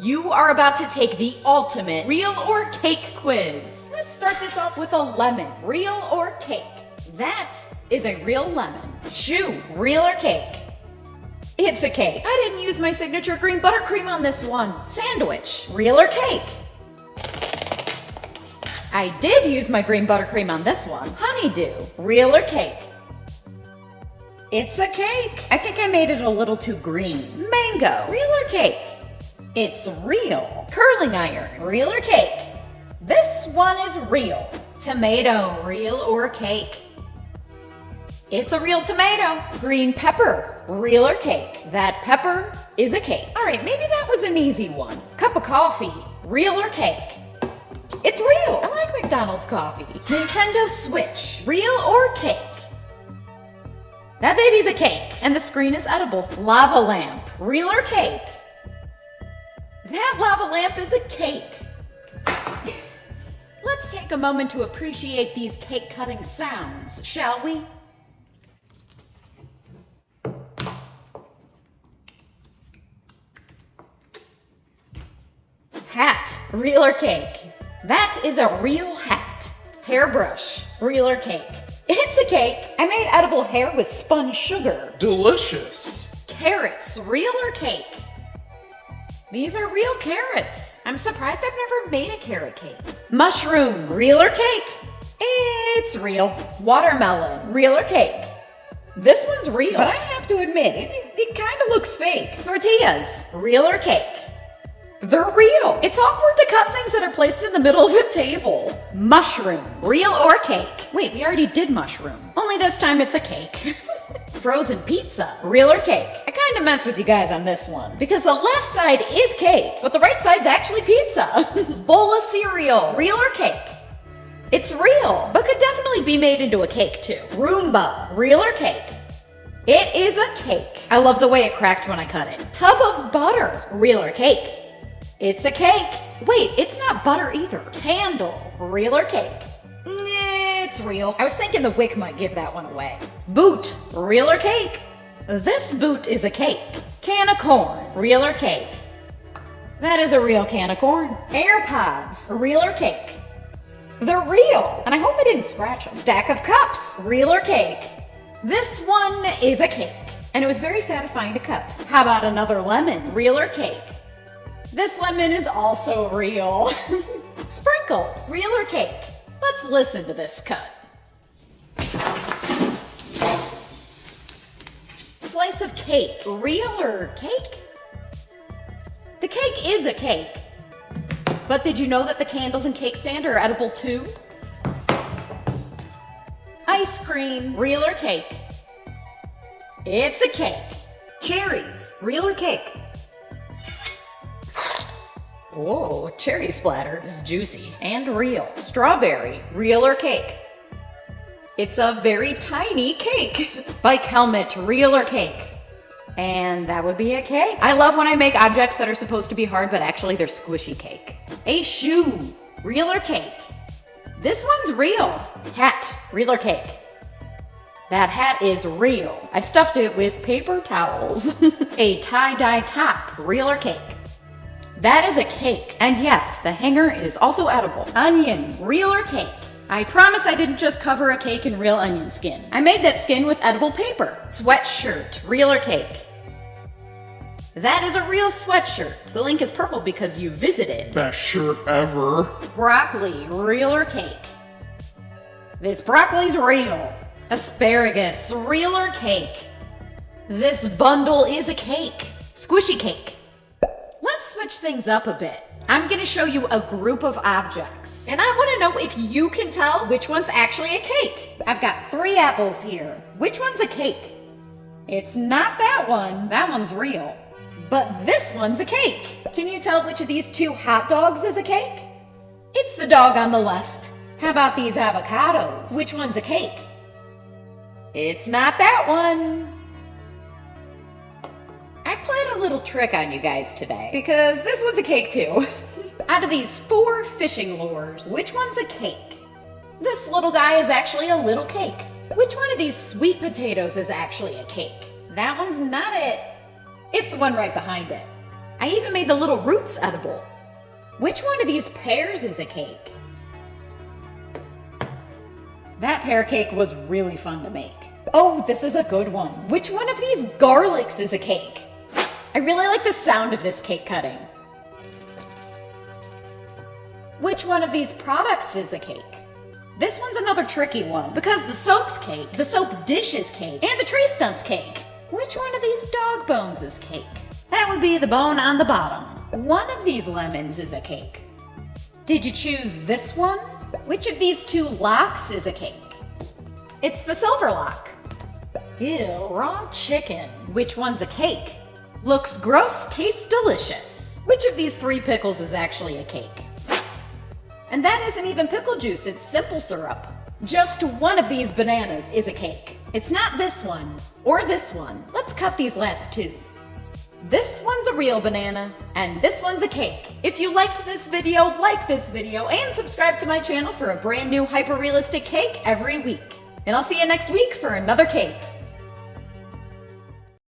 You are about to take the ultimate real or cake quiz. Let's start this off with a lemon. Real or cake? That is a real lemon. Shoe, real or cake? It's a cake. I didn't use my signature green buttercream on this one. Sandwich, real or cake? I did use my green buttercream on this one. Honeydew, real or cake? It's a cake. I think I made it a little too green. Mango, real or cake? It's real. Curling iron, real or cake? This one is real. Tomato, real or cake? It's a real tomato. Green pepper, real or cake? That pepper is a cake. All right, maybe that was an easy one. Cup of coffee, real or cake? It's real. I like McDonald's coffee. Nintendo Switch, real or cake? That baby's a cake, and the screen is edible. Lava lamp, real or cake? That lava lamp is a cake. Let's take a moment to appreciate these cake cutting sounds, shall we? Hat, real or cake? That is a real hat. Hairbrush, real or cake? It's a cake. I made edible hair with spun sugar. Delicious. Carrots, real or cake? These are real carrots. I'm surprised I've never made a carrot cake. Mushroom, real or cake? It's real. Watermelon, real or cake? This one's real, but I have to admit, it kind of looks fake. Tortillas, real or cake? They're real. It's awkward to cut things that are placed in the middle of a table. Mushroom, real or cake? Wait, we already did mushroom. Only this time it's a cake. Frozen pizza, real or cake? I kind of messed with you guys on this one because the left side is cake, but the right side's actually pizza. Bowl of cereal, real or cake? It's real, but could definitely be made into a cake too. Roomba, real or cake? It is a cake. I love the way it cracked when I cut it. Tub of butter, real or cake? It's a cake. Wait, it's not butter either. Candle, real or cake? It's real. I was thinking the wick might give that one away. Boot, real or cake? This boot is a cake. Can of corn, real or cake? That is a real can of corn. AirPods, real or cake? They're real, and I hope I didn't scratch them. Stack of cups, real or cake? This one is a cake, and it was very satisfying to cut. How about another lemon, real or cake? This lemon is also real. Sprinkles, real or cake? Let's listen to this cut. Slice of cake, real or cake? The cake is a cake. But did you know that the candles and cake stand are edible too? Ice cream, real or cake? It's a cake. Cherries, real or cake? Whoa, cherry splatter is juicy and real. Strawberry, real or cake? It's a very tiny cake. Bike helmet, real or cake? And that would be a cake. I love when I make objects that are supposed to be hard, but actually they're squishy cake. A shoe, real or cake? This one's real. Hat, real or cake? That hat is real. I stuffed it with paper towels. A tie-dye top, real or cake? That is a cake. And yes, the hanger is also edible. Onion, real or cake? I promise I didn't just cover a cake in real onion skin. I made that skin with edible paper. Sweatshirt, real or cake? That is a real sweatshirt. The link is purple because you visited. Best shirt ever. Broccoli, real or cake? This broccoli's real. Asparagus, real or cake? This bundle is a cake. Squishy cake. Let's switch things up a bit. I'm gonna show you a group of objects, and I wanna know if you can tell which one's actually a cake. I've got 3 apples here. Which one's a cake? It's not that one. That one's real. But this one's a cake. Can you tell which of these 2 hot dogs is a cake? It's the dog on the left. How about these avocados? Which one's a cake? It's not that one. I played a little trick on you guys today, because this one's a cake too. Out of these 4 fishing lures, which one's a cake? This little guy is actually a little cake. Which one of these sweet potatoes is actually a cake? That one's not it. It's the one right behind it. I even made the little roots edible. Which one of these pears is a cake? That pear cake was really fun to make. Oh, this is a good one. Which one of these garlics is a cake? I really like the sound of this cake cutting. Which one of these products is a cake? This one's another tricky one because the soap's cake, the soap dish is cake, and the tree stump's cake. Which one of these dog bones is cake? That would be the bone on the bottom. One of these lemons is a cake. Did you choose this one? Which of these two locks is a cake? It's the silver lock. Ew, raw chicken. Which one's a cake? Looks gross, tastes delicious. Which of these 3 pickles is actually a cake? And that isn't even pickle juice, it's simple syrup. Just one of these bananas is a cake. It's not this one, or this one. Let's cut these last 2. This one's a real banana, and this one's a cake. If you liked this video, like this video, and subscribe to my channel for a brand new hyper-realistic cake every week. And I'll see you next week for another cake.